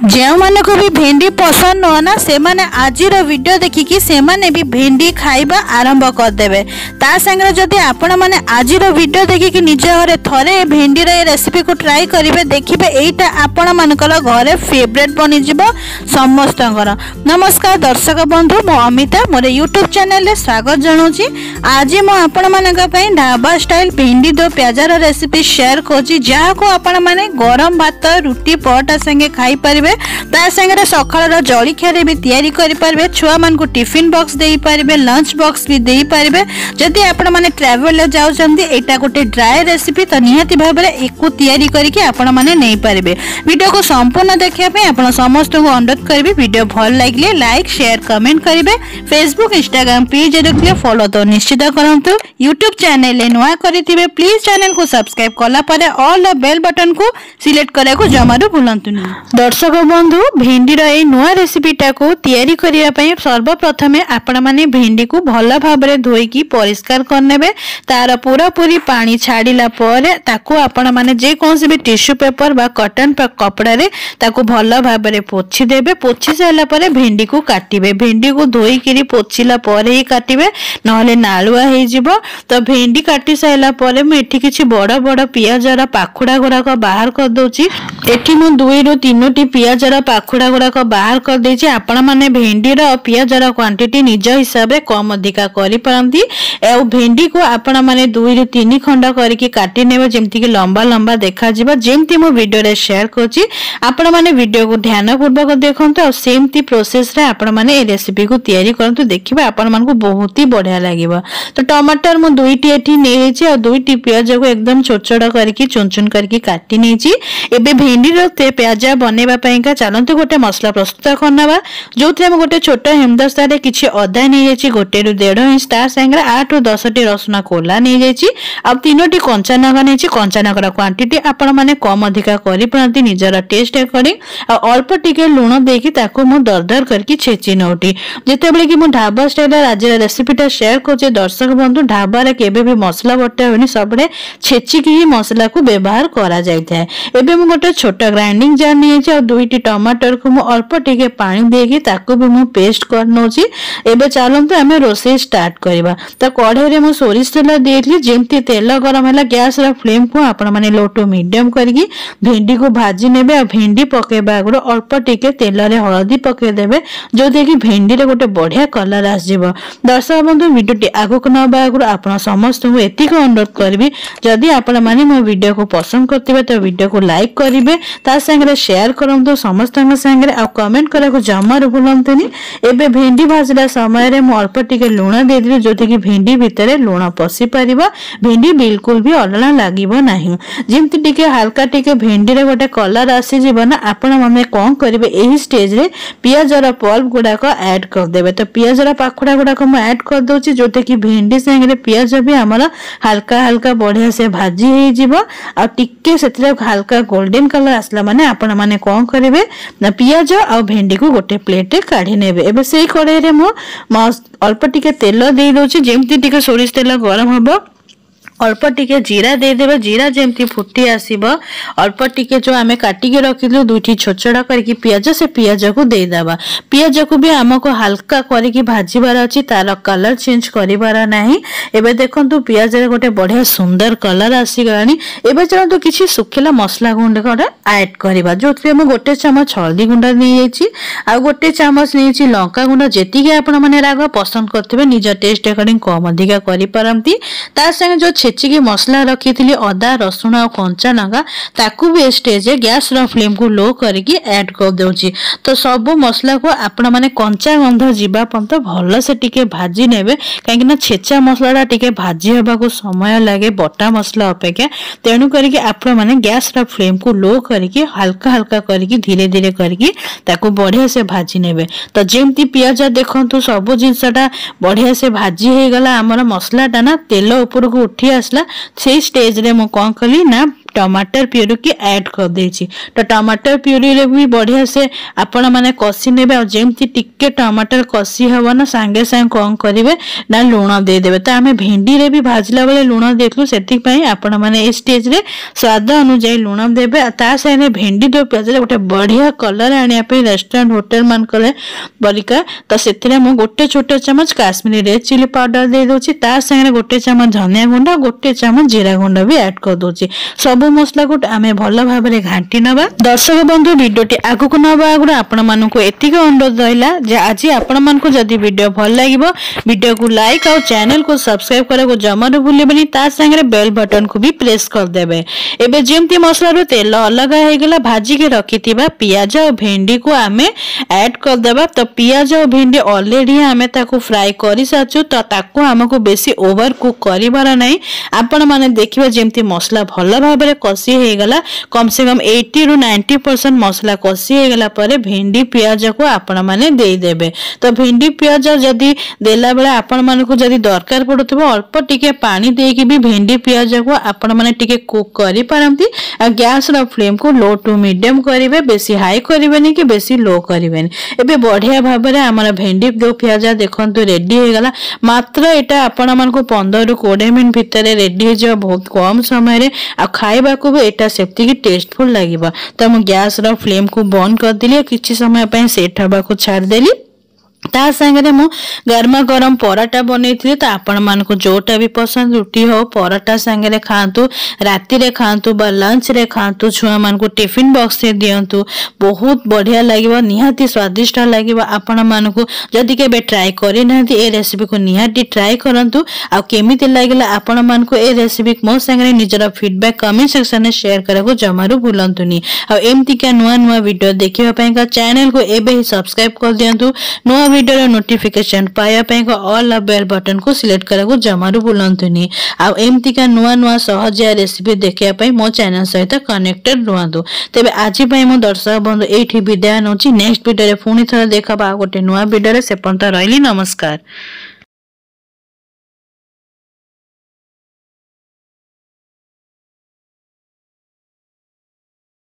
जो मानक भी भेंडी पसंद नुह ना से माने आजिर वीडियो देखिकी से माने भी भेंडी खाइबा आरंभ करदेवे। ता संगे जदि आपण माने आजिर वीडियो देखिकी निज घरे थरे भेंडी रे रेसिपी को ट्राई करिवे देखिबे एटा आपण मानकर घरे फेवरेट बनि जिवो समस्तंकर। नमस्कार दर्शक बंधु मो अमिता मोर यूट्यूब चैनल रे स्वागत जणाउची। आज मो आपण मानक पई ढाबा स्टाइल भेंडी दो प्याजार रेसिपी शेयर करची जहा को आपण माने गरम भात रुटी परोटा संगे खाई परिबे। ता संगे सकाळ जलिखिया भी तैयारी करि परिबे। छुआ मान को टिफिन बॉक्स देई परिबे, लंच बॉक्स भी देई परिबे। जदि आपण माने ट्रैवल ले जाउछन्ती एटा गोटे ड्राई रेसिपी तो निहाती भाबरे एकु तैयारी करिके आपण माने नै परिबे। वीडियो को संपूर्ण देखिया पे आपण समस्त को अनुरोध करबी। वीडियो भल लागिले लाइक शेयर कमेंट करिवे। फेसबुक इंस्टाग्राम पेज देखिले फॉलो तो निश्चित करंतु। यूट्यूब चैनल ले नुआ करिथिबे प्लीज चैनल को सब्सक्राइब कला परे ऑल द बेल बटन को सिलेक्ट करे को जमारू भूलंतुनी। दर्शक बंधु भेंडी रे नुआ रेसिपीटा को तैयारी करिया पई सर्वप्रथमे आपण माने भेंडी को भल भाबरे धोईकी परिष्कार करनेबे। तार पूरा पूरी पानी छाड़िला परे ताको आपण माने जे कोनसे भी टिश्यू पेपर बा कॉटन कपड़ा रे ताको भल भाबरे पोछि देबे। पोछि साइला परे भेंडी को काटिबे। भेंडी को धोईकी पोछिला परे ही काटिबे नहले नालुआ हे जिवो। तो भेंडी काटी साइला परे मैं एठी किछि बड़ बड़ पियाजरा पाखुडा गुराक बाहर कर दोची। एठी मु 2 ରୁ 3टी पियाजरा पाखुडा गुराक बाहर कर देछि। आपण माने भेंडी रो पियाजरा क्वांटिटी निज हिसाब रे कम अधिका करि परंती। ए भेंडी को आपण माने 2 ରୁ 3 खंड करके काटी नेबे जेमति कि लंबा लंबा देखा जिवो। जेमति मु वीडियो रे शेयर करछि आपण माने वीडियो को ध्यान पूर्वक देखंतु और सेमति प्रोसेस रे आपण माने ए रेसिपी को तैयारी करंतु। देखिबा आपण मान को बहुत ही बढ़िया लागिबो। तो टमाटर मु 2टी एठी नेछि और 2टी प्याज को एकदम छोट छोट करके चुन चुन करके काटी नेछि। एबे भेंडी रो ते प्याज बनेबा पईका चलंतु गोटे मसला प्रस्तुत करनबा। जोथि हम गोटे छोट हेमदस्ता रे किछि अदा नै जायछि 1 ରୁ 1.5 इंच। तार संगे 8 ରୁ 10टी रसुन कोला नै जायछि। अब 3टी कंचा नगा नैछि। कंचा नगर क्वांटिटी आपण माने कम अधिका करि परंती निजर टेस्ट अकॉर्डिंग। और अल्प टिके लूण देकी ताको मु दरदर करके छेची नोटी। जेतेबेले कि मु ढाबा स्टाइल आज रेसिपीटा शेयर करछे दर्शक बंधु ढाबा रे केबे भी मसला बटा होनी सबडे छेची की मसला को व्यवहार करा जायथाय। एबे मु गोटे छोट ग्राइंडिंग जार नियछि और 2टी टमाटर को मु अल्प टिके पानी देकी ताको भी मु पेस्ट कर नोछि। एबे चलंतु हमें रोसे स्टार्ट करबा। तो कढ़ाई रे मु सोरिष तेल देथली। जेमति तेल गरम होला गैस रा फ्लेम को आपण माने लो टू मीडियम करके भेंडी को भाजी नेबे। और भेंडी पकेबा गुरो अल्प टिके तेल रे हळदी पके देबे जो देखि भेंडी रे गोटे बढ़िया कलर आस जिवो। दर्शक बंधु वीडियोटी आगुक नबा गुरो आपण समस्त को एतिक अनुरोध करबी जदि आपण माने मो वीडियो को पसंद करथिबे तो वीडियो को लाइक करिवे ता संगे शेयर करंतु समस्त संगे आ कमेंट करे को जमार भूलंतुनी। एबे भेंडी भाजला समय रे मो अल्प टिके लूण दे दिलि जोथि कि भेंडी भितरे लूण पसी परिबा। भेंडी बिल्कुल भी अलणा लागिबो नाही। जेमति टिके हल्का टिके भेंडी रे गोटे कलर आसी जिवो ना आपण माने कोन करिवे एही स्टेज रे पियाजरा पल्प गुडा को ऐड कर देबे। तो पियाजरा पाखुडा गुडा को म ऐड कर दोची जोते कि भेंडी संगे पियाज भी हमर हल्का हल्का बढ़िया से भाजी हे जिवो। आ टिके सेतरे हल्का गोल्डन कलर आसला माने आपण माने कोन करिवे ना पियाज आ भेंडी को गोटे प्लेट रे काढी नेबे। एबे सेही कड़ाई रे मो अल्प टिके तेल देई दोची। जेमति टिके सोरिष तेल गरम हबो अल्प टिके जीरा दे देबे। जीरा जेमति फुटी आसीबो अल्प टिके जो आमे काटी के रखिलु 2टी छोट छोट करके पियाज से पियाज को दे देबा। पियाज को भी हमको हल्का करके भाजीबार अछि तार कलर चेंज करिबार नाही। एबे देखंतु पियाज रे गोटे बढ़िया सुंदर कलर आसी गलानी। एबे चलंतु किछि सुखिला मसला गुंड कोडा ऐड करिबा जोथि हम गोटे चमच हल्दी गुंडा नै जायछि आ गोटे चमच नैछि लंका गुंडा जेति के आपण माने राग पसंद करथिबे निज टेस्ट अकॉर्डिंग कम अधिका करि परंती। तार संगे जो छेचिकी मसला रखी अदा रसुण और कंचा लंका ताकू भी स्टेज गैस रो फ्लेम को लो करके ऐड कर दोची। तो सब मसला को आपण माने कंचा गंध जीवा पंत भल से टिके भाजी नेबे काहेकि ना छेचा मसलाटा टिके भाजी हेबा को समय लागे बटा मसला अपेक्षा। तेणु करके आपण माने गैस रो फ्लेम को लो करके हल्का हल्का करके धीरे धीरे करके ताकू बढ़िया से भाजी नेबे। तो जेमती पियाज देखंतु सब जिंसटा बढ़िया से भाजी हे गला हमर मसलाटा ना तेल ऊपर को उठी आसला। से स्टेज रे मु कोन कली ना टमाटर प्यूरी की ऐड कर देछि। तो टमाटर प्यूरी रे भी बढ़िया से आपण माने कसी नेबे और जेमती टिके टमाटर कसी हबो ना संगे संग कोन करिवे ना लूण दे देबे। तो आमे भेंडी रे भी भाजला बेले लूण देखलु सेति पई आपण माने ए स्टेज रे स्वाद अनुसार लूण देबे। ता साने भेंडी दो प्याज रे गोटे बढ़िया कलर आनिया पे रेस्टोरेंट होटल मान करे बरिका। तो सेथिरे मु गोटे छोटे चम्मच काश्मीरी रेड चिली पाउडर दे दोछि। ता संगे गोटे चम्मच धनिया गुंड गोटे चम्मच जीरा गुंड भी ऐड कर दोछि। सब मसला को आमे भलो भाबरे घांटी नबा। दर्शक बंधु वीडियोटी आगु को नबा आगु आपण मानकु एतिक अनुरोध रहिला जे आज आपण मानकु जदी वीडियो भल लागिवो वीडियो को लाइक और चैनल को सब्सक्राइब करे को जमारो भूलिबेनी। ता संगे बेल बटन को भी प्रेस कर देबे। एबे जेमती मसला रो तेल अलग हे गेला भाजी के रखितिबा पियाज और भेंडी को आमे ऐड कर देबा। तो पियाज और भेंडी ऑलरेडी आमे ताको फ्राई करि साचु। तो ताको हमको बेसी ओवर कुक करिबार नै। आपण माने देखिबा जेमती मसला भलो भाबरे कसी हे गेला कम से कम 80 रु 90% मसला कसी हे गेला परे भेंडी पियाज को आपण माने देई देबे। तो भेंडी पियाज जदी देला बेला आपण माने को जदी दरकार पडुतबो अल्प टिके पानी देकी भी भेंडी पियाज को आपण माने टिके कुक करि पारंती। आ गैस रो फ्लेम को लो टू मीडियम करिवे, बेसी हाई करिवेनी कि बेसी लो करिवेनी। एबे बढ़िया भाबरे हमर भेंडी दो पियाज देखंतु रेडी हे गला। मात्र एटा आपण मान को 15 रु 20 मिनिट भीतर रेडी हे जो बहुत कम समय रे आ खाइबा को भी एटा सेफ्टी की टेस्टफुल लागिबा। तो हम गैस रो फ्लेम को बंद कर दिली, किछि समय पय सेट हबा को छाड़ देली। ता संगे मु गर्मा गरम पराठा बनै थी। तो आपण मान को जोटा भी पसंद रोटी हो पराठा संगे खातु, राति रे खातु बा लंच रे खातु, छुआ मान को टिफिन बॉक्स से दियंतु। बहुत बढ़िया लागिबा, निहाती स्वादिष्ट लागिबा। आपण मान को जदी केबे ट्राई करि नांती ए रेसिपी को निहाती ट्राई करंतु। आ केमिति लागिला आपण मान को ए रेसिपी मो संगे निजरा फीडबैक कमेंट सेक्शन में शेयर करको जमारू भूलंतुनी। आ एमती का नुआ नुआ वीडियो देखिबा पय का चैनल को एबे ही सब्सक्राइब कर दियंतु। नुआ वीडियो नोटिफिकेशन पाया पे ऑल बेल बटन को सिलेक्ट करको जमारू भूलंतुनी। आ एमती का नुआ नुआ सहज रेसिपी देखिया पे मो चैनल सहित कनेक्टेड रुहंतु। तेबे आज पय मो दर्शक बंधु एठी विदाय नउची। नेक्स्ट वीडियो रे पुनी थरा देखबा गोटे नुआ वीडियो रे। से पर्यंत रहली नमस्कार।